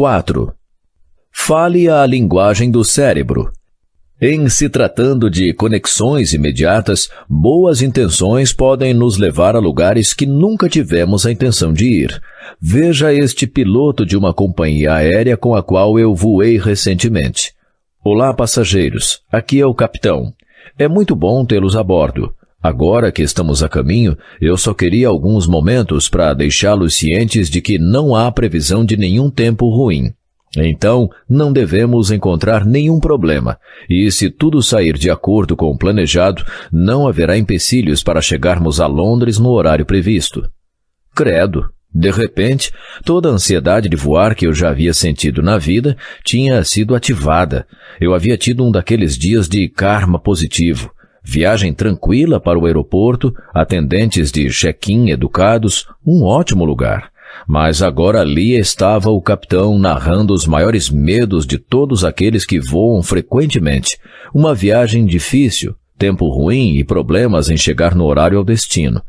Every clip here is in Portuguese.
4. Fale a linguagem do cérebro. Em se tratando de conexões imediatas, boas intenções podem nos levar a lugares que nunca tivemos a intenção de ir. Veja este piloto de uma companhia aérea com a qual eu voei recentemente. Olá, passageiros. Aqui é o capitão. É muito bom tê-los a bordo. Agora que estamos a caminho, eu só queria alguns momentos para deixá-los cientes de que não há previsão de nenhum tempo ruim. Então, não devemos encontrar nenhum problema, e se tudo sair de acordo com o planejado, não haverá empecilhos para chegarmos a Londres no horário previsto. Credo! De repente, toda a ansiedade de voar que eu já havia sentido na vida tinha sido ativada. Eu havia tido um daqueles dias de karma positivo. Viagem tranquila para o aeroporto, atendentes de check-in educados, um ótimo lugar. Mas agora ali estava o capitão narrando os maiores medos de todos aqueles que voam frequentemente. Uma viagem difícil, tempo ruim e problemas em chegar no horário ao destino.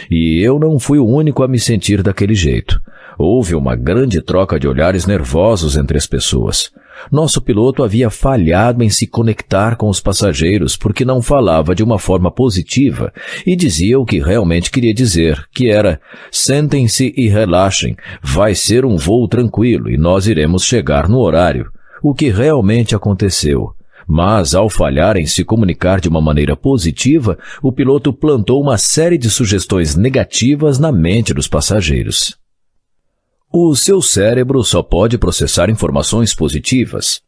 E eu não fui o único a me sentir daquele jeito. Houve uma grande troca de olhares nervosos entre as pessoas. Nosso piloto havia falhado em se conectar com os passageiros porque não falava de uma forma positiva e dizia o que realmente queria dizer, que era: sentem-se e relaxem, vai ser um voo tranquilo e nós iremos chegar no horário. O que realmente aconteceu. Mas, ao falhar em se comunicar de uma maneira positiva, o piloto plantou uma série de sugestões negativas na mente dos passageiros. O seu cérebro só pode processar informações positivas.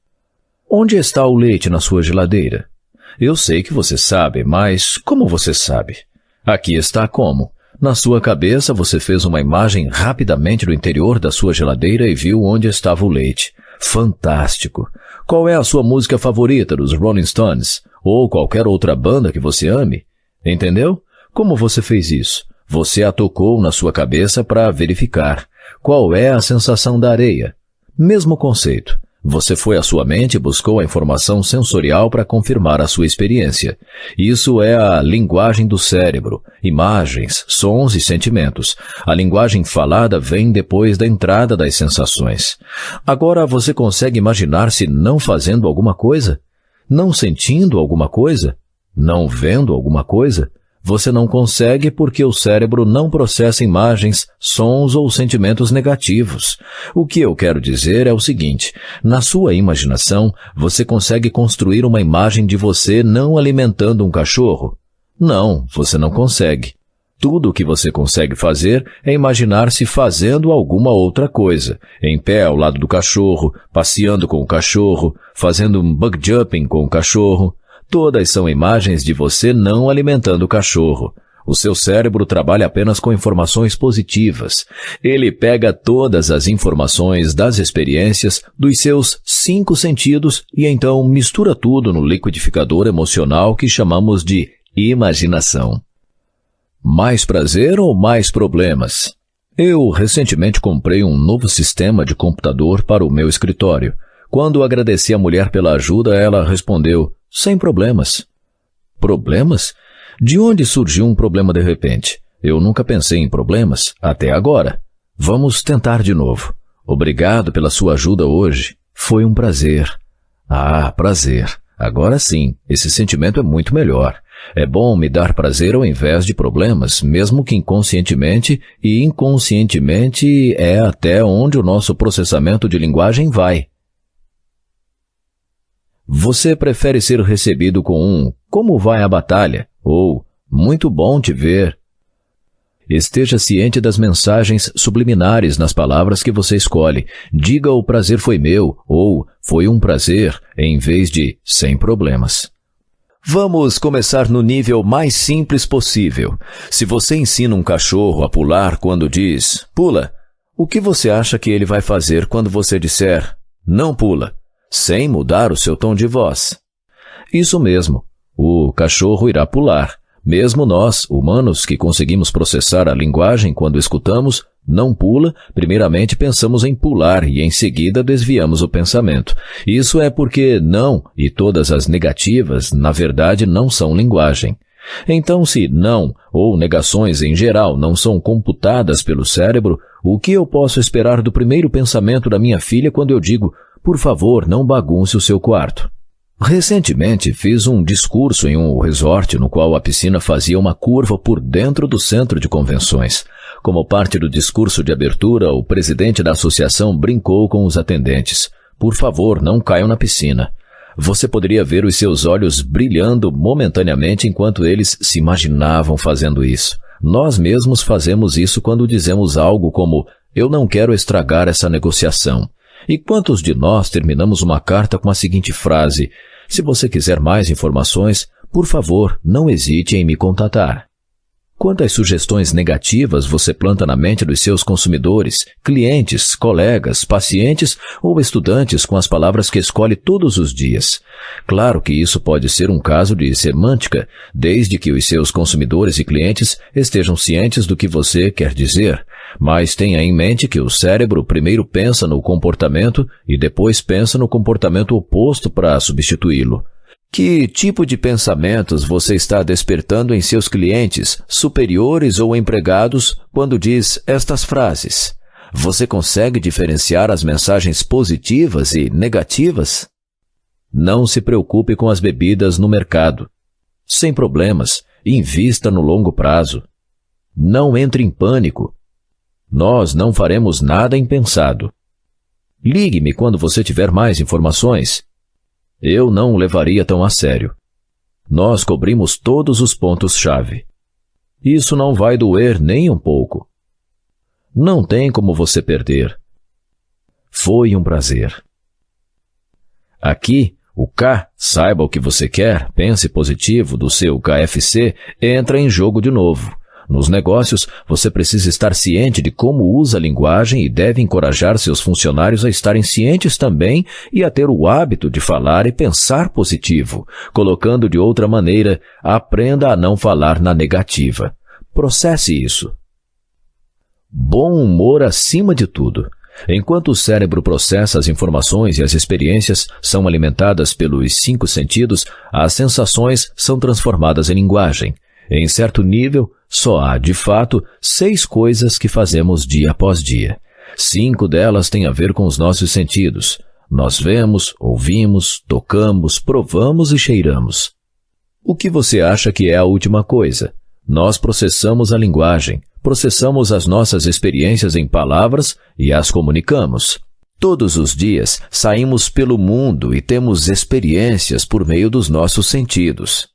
Onde está o leite na sua geladeira? Eu sei que você sabe, mas como você sabe? Aqui está como. Na sua cabeça, você fez uma imagem rapidamente do interior da sua geladeira e viu onde estava o leite. Fantástico! Qual é a sua música favorita dos Rolling Stones? Ou qualquer outra banda que você ame? Entendeu? Como você fez isso? Você a tocou na sua cabeça para verificar. Qual é a sensação da areia? Mesmo conceito. Você foi à sua mente e buscou a informação sensorial para confirmar a sua experiência. Isso é a linguagem do cérebro. Imagens, sons e sentimentos. A linguagem falada vem depois da entrada das sensações. Agora você consegue imaginar-se não fazendo alguma coisa? Não sentindo alguma coisa? Não vendo alguma coisa? Você não consegue porque o cérebro não processa imagens, sons ou sentimentos negativos. O que eu quero dizer é o seguinte: na sua imaginação, você consegue construir uma imagem de você não alimentando um cachorro? Não, você não consegue. Tudo o que você consegue fazer é imaginar-se fazendo alguma outra coisa, em pé ao lado do cachorro, passeando com o cachorro, fazendo um bug jumping com o cachorro. Todas são imagens de você não alimentando o cachorro. O seu cérebro trabalha apenas com informações positivas. Ele pega todas as informações das experiências dos seus 5 sentidos e então mistura tudo no liquidificador emocional que chamamos de imaginação. Mais prazer ou mais problemas? Eu recentemente comprei um novo sistema de computador para o meu escritório. Quando agradeci a mulher pela ajuda, ela respondeu: sem problemas. Problemas? De onde surgiu um problema de repente? Eu nunca pensei em problemas, até agora. Vamos tentar de novo. Obrigado pela sua ajuda hoje. Foi um prazer. Ah, prazer. Agora sim, esse sentimento é muito melhor. É bom me dar prazer ao invés de problemas, mesmo que inconscientemente, e inconscientemente é até onde o nosso processamento de linguagem vai. Você prefere ser recebido com um "como vai a batalha?" ou "muito bom te ver"? Esteja ciente das mensagens subliminares nas palavras que você escolhe. Diga "o prazer foi meu" ou "foi um prazer", em vez de "sem problemas". Vamos começar no nível mais simples possível. Se você ensina um cachorro a pular quando diz "pula", o que você acha que ele vai fazer quando você disser "não pula", sem mudar o seu tom de voz? Isso mesmo, o cachorro irá pular. Mesmo nós, humanos, que conseguimos processar a linguagem quando escutamos "não pula", primeiramente pensamos em pular e em seguida desviamos o pensamento. Isso é porque não e todas as negativas, na verdade, não são linguagem. Então, se não ou negações em geral não são computadas pelo cérebro, O que eu posso esperar do primeiro pensamento da minha filha quando eu digo, por favor, não bagunce o seu quarto? Recentemente fiz um discurso em um resort no qual a piscina fazia uma curva por dentro do centro de convenções. Como parte do discurso de abertura, o presidente da associação brincou com os atendentes. Por favor, não caiam na piscina. Você poderia ver os seus olhos brilhando momentaneamente enquanto eles se imaginavam fazendo isso. Nós mesmos fazemos isso quando dizemos algo como, eu não quero estragar essa negociação. E quantos de nós terminamos uma carta com a seguinte frase, se você quiser mais informações, por favor, não hesite em me contatar. Quantas sugestões negativas você planta na mente dos seus consumidores, clientes, colegas, pacientes ou estudantes com as palavras que escolhe todos os dias? Claro que isso pode ser um caso de semântica, desde que os seus consumidores e clientes estejam cientes do que você quer dizer. Mas tenha em mente que o cérebro primeiro pensa no comportamento e depois pensa no comportamento oposto para substituí-lo. Que tipo de pensamentos você está despertando em seus clientes, superiores ou empregados quando diz estas frases? Você consegue diferenciar as mensagens positivas e negativas? Não se preocupe com as bebidas no mercado. Sem problemas, invista no longo prazo. Não entre em pânico. Nós não faremos nada impensado. Ligue-me quando você tiver mais informações. Eu não o levaria tão a sério. Nós cobrimos todos os pontos-chave. Isso não vai doer nem um pouco. Não tem como você perder. Foi um prazer. Aqui, o K, saiba o que você quer, pense positivo do seu KFC, entra em jogo de novo. Nos negócios, você precisa estar ciente de como usa a linguagem e deve encorajar seus funcionários a estarem cientes também e a ter o hábito de falar e pensar positivo. Colocando de outra maneira, aprenda a não falar na negativa. Processe isso. Bom humor acima de tudo. Enquanto o cérebro processa as informações e as experiências são alimentadas pelos 5 sentidos, as sensações são transformadas em linguagem. Em certo nível, só há, de fato, 6 coisas que fazemos dia após dia. 5 delas têm a ver com os nossos sentidos. Nós vemos, ouvimos, tocamos, provamos e cheiramos. O que você acha que é a última coisa? Nós processamos a linguagem, processamos as nossas experiências em palavras e as comunicamos. Todos os dias saímos pelo mundo e temos experiências por meio dos nossos sentidos.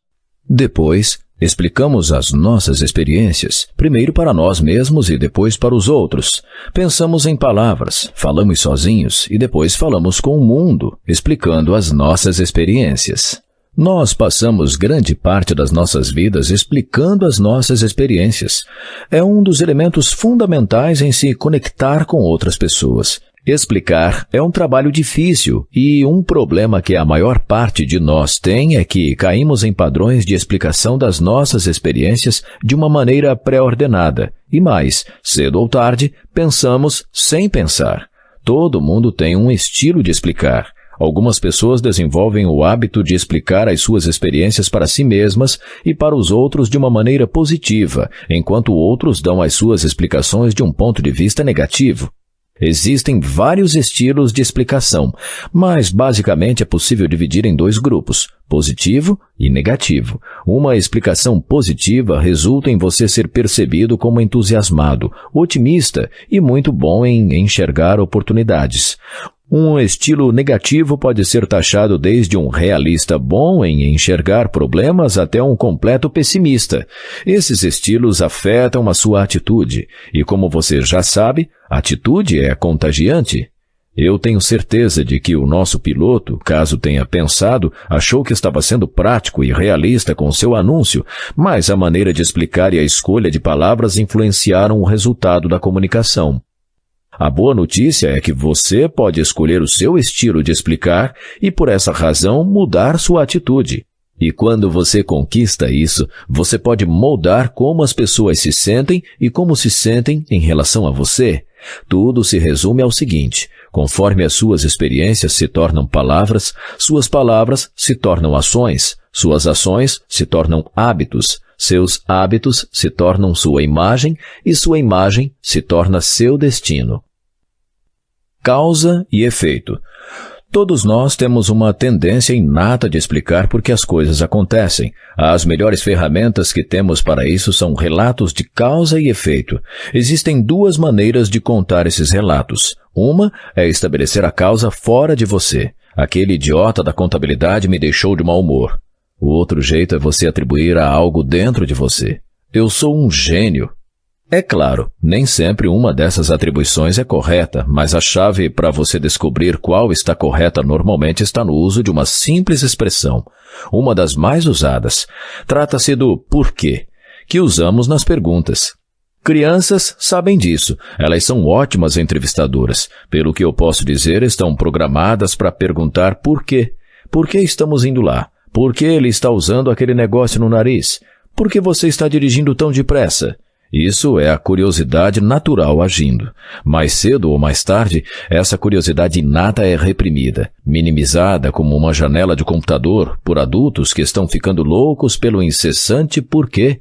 Depois, explicamos as nossas experiências, primeiro para nós mesmos e depois para os outros. Pensamos em palavras, falamos sozinhos e depois falamos com o mundo, explicando as nossas experiências. Nós passamos grande parte das nossas vidas explicando as nossas experiências. É um dos elementos fundamentais em se conectar com outras pessoas. Explicar é um trabalho difícil e um problema que a maior parte de nós tem é que caímos em padrões de explicação das nossas experiências de uma maneira pré-ordenada. E mais, cedo ou tarde, pensamos sem pensar. Todo mundo tem um estilo de explicar. Algumas pessoas desenvolvem o hábito de explicar as suas experiências para si mesmas e para os outros de uma maneira positiva, enquanto outros dão as suas explicações de um ponto de vista negativo. Existem vários estilos de explicação, mas basicamente é possível dividir em 2 grupos, positivo e negativo. Uma explicação positiva resulta em você ser percebido como entusiasmado, otimista e muito bom em enxergar oportunidades. Um estilo negativo pode ser taxado desde um realista bom em enxergar problemas até um completo pessimista. Esses estilos afetam a sua atitude, e como você já sabe, atitude é contagiante. Eu tenho certeza de que o nosso piloto, caso tenha pensado, achou que estava sendo prático e realista com seu anúncio, mas a maneira de explicar e a escolha de palavras influenciaram o resultado da comunicação. A boa notícia é que você pode escolher o seu estilo de explicar e, por essa razão, mudar sua atitude. E quando você conquista isso, você pode moldar como as pessoas se sentem e como se sentem em relação a você. Tudo se resume ao seguinte: conforme as suas experiências se tornam palavras, suas palavras se tornam ações, suas ações se tornam hábitos, Seus hábitos se tornam sua imagem e sua imagem se torna seu destino. Causa e efeito. Todos nós temos uma tendência inata de explicar por que as coisas acontecem. As melhores ferramentas que temos para isso são relatos de causa e efeito. Existem duas maneiras de contar esses relatos. Uma é estabelecer a causa fora de você. Aquele idiota da contabilidade me deixou de mau humor. O outro jeito é você atribuir a algo dentro de você. Eu sou um gênio. É claro, nem sempre uma dessas atribuições é correta, mas a chave para você descobrir qual está correta normalmente está no uso de uma simples expressão, uma das mais usadas. Trata-se do porquê, que usamos nas perguntas. Crianças sabem disso, elas são ótimas entrevistadoras. Pelo que eu posso dizer, estão programadas para perguntar por quê. Por que estamos indo lá? Por que ele está usando aquele negócio no nariz? Por que você está dirigindo tão depressa? Isso é a curiosidade natural agindo. Mais cedo ou mais tarde, essa curiosidade inata é reprimida, minimizada como uma janela de computador por adultos que estão ficando loucos pelo incessante porquê.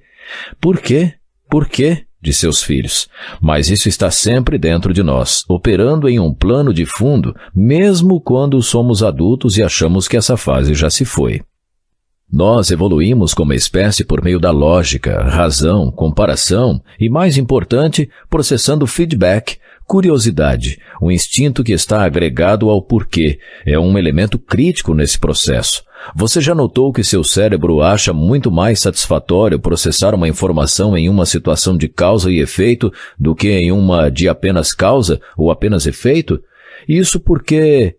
Porquê de seus filhos. Mas isso está sempre dentro de nós, operando em um plano de fundo, mesmo quando somos adultos e achamos que essa fase já se foi. Nós evoluímos como espécie por meio da lógica, razão, comparação e, mais importante, processando feedback, curiosidade, um instinto que está agregado ao porquê. É um elemento crítico nesse processo. Você já notou que seu cérebro acha muito mais satisfatório processar uma informação em uma situação de causa e efeito do que em uma de apenas causa ou apenas efeito? Isso porque...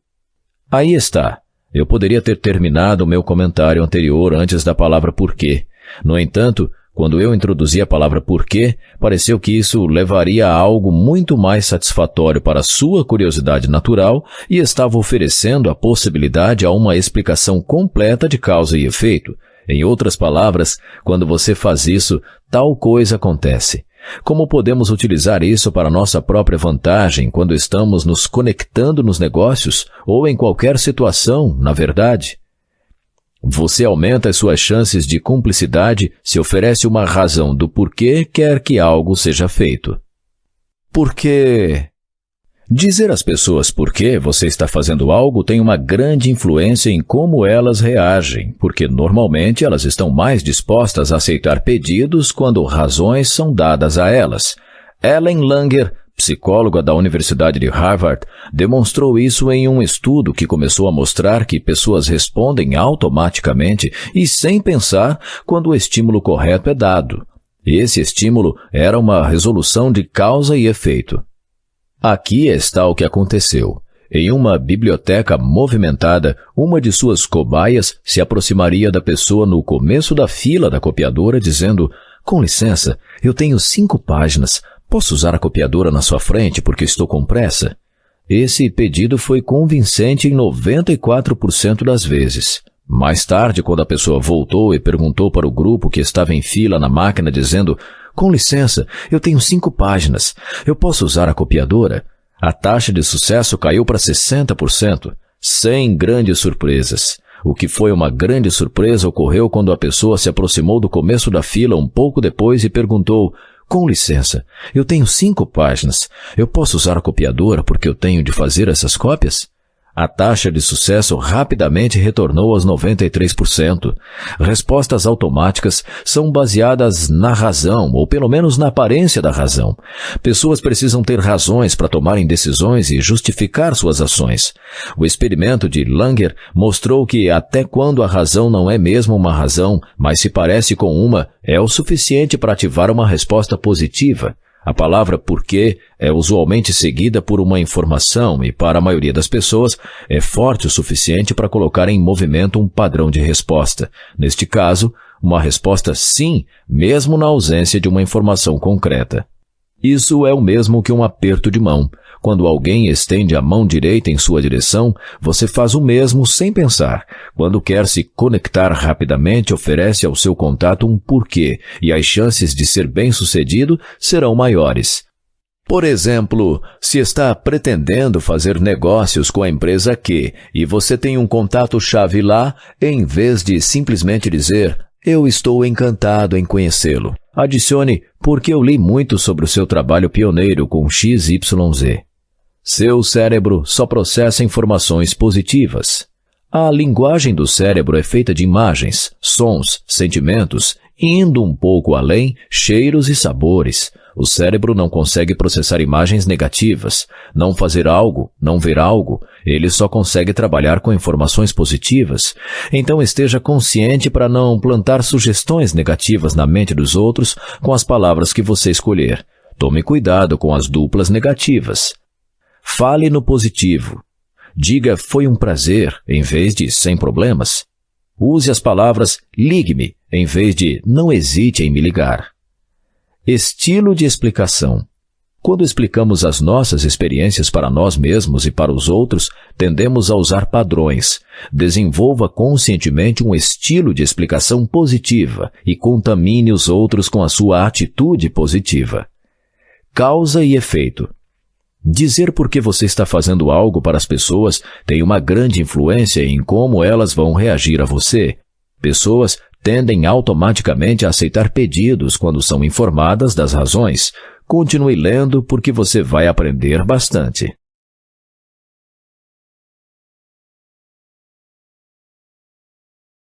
Aí está. Eu poderia ter terminado o meu comentário anterior antes da palavra porquê. No entanto, quando eu introduzi a palavra porquê, pareceu que isso levaria a algo muito mais satisfatório para a sua curiosidade natural e estava oferecendo a possibilidade a uma explicação completa de causa e efeito. Em outras palavras, quando você faz isso, tal coisa acontece. Como podemos utilizar isso para nossa própria vantagem quando estamos nos conectando nos negócios ou em qualquer situação, na verdade? Você aumenta as suas chances de cumplicidade se oferece uma razão do porquê quer que algo seja feito. Porque... Dizer às pessoas por que você está fazendo algo tem uma grande influência em como elas reagem, porque normalmente elas estão mais dispostas a aceitar pedidos quando razões são dadas a elas. Ellen Langer, psicóloga da Universidade de Harvard, demonstrou isso em um estudo que começou a mostrar que pessoas respondem automaticamente e sem pensar quando o estímulo correto é dado. Esse estímulo era uma resolução de causa e efeito. Aqui está o que aconteceu. Em uma biblioteca movimentada, uma de suas cobaias se aproximaria da pessoa no começo da fila da copiadora dizendo: "Com licença, eu tenho 5 páginas. Posso usar a copiadora na sua frente porque estou com pressa?" Esse pedido foi convincente em 94% das vezes. Mais tarde, quando a pessoa voltou e perguntou para o grupo que estava em fila na máquina dizendo: "Com licença, eu tenho 5 páginas. Eu posso usar a copiadora?" A taxa de sucesso caiu para 60%, sem grandes surpresas. O que foi uma grande surpresa ocorreu quando a pessoa se aproximou do começo da fila um pouco depois e perguntou: "Com licença, eu tenho 5 páginas. Eu posso usar a copiadora porque eu tenho de fazer essas cópias?" A taxa de sucesso rapidamente retornou aos 93%. Respostas automáticas são baseadas na razão, ou pelo menos na aparência da razão. Pessoas precisam ter razões para tomarem decisões e justificar suas ações. O experimento de Langer mostrou que até quando a razão não é mesmo uma razão, mas se parece com uma, é o suficiente para ativar uma resposta positiva. A palavra porquê é usualmente seguida por uma informação e, para a maioria das pessoas, é forte o suficiente para colocar em movimento um padrão de resposta. Neste caso, uma resposta sim, mesmo na ausência de uma informação concreta. Isso é o mesmo que um aperto de mão. Quando alguém estende a mão direita em sua direção, você faz o mesmo sem pensar. Quando quer se conectar rapidamente, oferece ao seu contato um porquê, e as chances de ser bem-sucedido serão maiores. Por exemplo, se está pretendendo fazer negócios com a empresa Q e você tem um contato-chave lá, em vez de simplesmente dizer Eu estou encantado em conhecê-lo. Adicione, porque eu li muito sobre o seu trabalho pioneiro com XYZ. Seu cérebro só processa informações positivas. A linguagem do cérebro é feita de imagens, sons, sentimentos, indo um pouco além, cheiros e sabores. O cérebro não consegue processar imagens negativas, não fazer algo, não ver algo. Ele só consegue trabalhar com informações positivas. Então esteja consciente para não plantar sugestões negativas na mente dos outros com as palavras que você escolher. Tome cuidado com as duplas negativas. Fale no positivo. Diga foi um prazer em vez de sem problemas. Use as palavras ligue-me em vez de não hesite em me ligar. Estilo de explicação. Quando explicamos as nossas experiências para nós mesmos e para os outros, tendemos a usar padrões. Desenvolva conscientemente um estilo de explicação positiva e contamine os outros com a sua atitude positiva. Causa e efeito. Dizer por que você está fazendo algo para as pessoas tem uma grande influência em como elas vão reagir a você. Pessoas tendem automaticamente a aceitar pedidos quando são informadas das razões. Continue lendo porque você vai aprender bastante.